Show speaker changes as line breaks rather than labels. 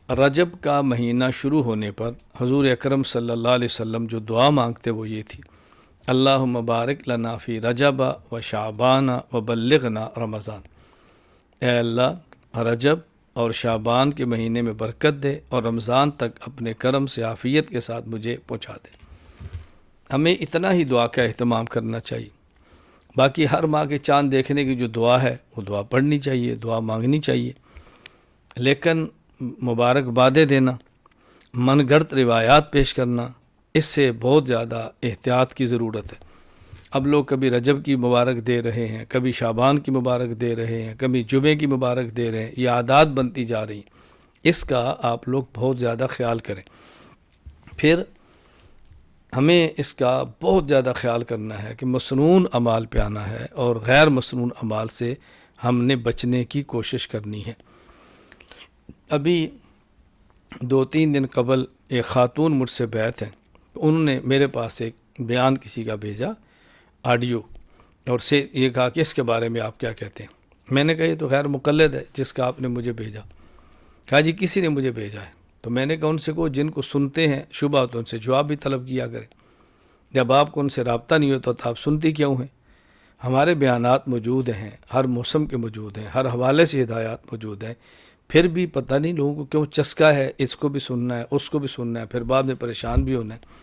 رجب کا مہینہ شروع ہونے پر حضور اکرم صلی اللہ علیہ وسلم جو دعا مانگتے وہ یہ تھی، اللہم بارک لنا فی رجب و شعبان و بلغنا رمضان۔ اے اللہ رجب اور شعبان کے مہینے میں برکت دے اور رمضان تک اپنے کرم سے عافیت کے ساتھ مجھے پہنچا دے۔ ہمیں اتنا ہی دعا کا اہتمام کرنا چاہیے۔ باقی ہر ماہ کے چاند دیکھنے کی جو دعا ہے وہ دعا پڑھنی چاہیے، دعا مانگنی چاہیے، لیکن مبارکبادیں دینا، من گھڑت روایات پیش کرنا، اس سے بہت زیادہ احتیاط کی ضرورت ہے۔ اب لوگ کبھی رجب کی مبارک دے رہے ہیں، کبھی شعبان کی مبارک دے رہے ہیں، کبھی جمعے کی مبارک دے رہے ہیں، یہ عادات بنتی جا رہی ہیں۔ اس کا آپ لوگ بہت زیادہ خیال کریں۔ پھر ہمیں اس کا بہت زیادہ خیال کرنا ہے کہ مسنون اعمال پہ آنا ہے اور غیر مسنون اعمال سے ہم نے بچنے کی کوشش کرنی ہے۔ ابھی 2-3 دن قبل ایک خاتون مجھ سے بیعت ہیں، انہوں نے میرے پاس ایک بیان کسی کا بھیجا آڈیو، اور سے یہ کہا کہ اس کے بارے میں آپ کیا کہتے ہیں۔ میں نے کہا یہ تو غیر مقلد ہے جس کا آپ نے مجھے بھیجا۔ کہا جی کسی نے مجھے بھیجا ہے۔ تو میں نے کہا ان سے کو جن کو سنتے ہیں شبہ تو ان سے جواب بھی طلب کیا کریں۔ جب آپ کو ان سے رابطہ نہیں ہوتا تو آپ سنتی کیوں ہیں؟ ہمارے بیانات موجود ہیں، ہر موسم کے موجود ہیں، ہر حوالے سے ہدایات موجود ہیں، پھر بھی پتہ نہیں لوگوں کو کیوں چسکا ہے اس کو بھی سننا ہے اس کو بھی سننا ہے، پھر بعد میں پریشان بھی ہونا ہے۔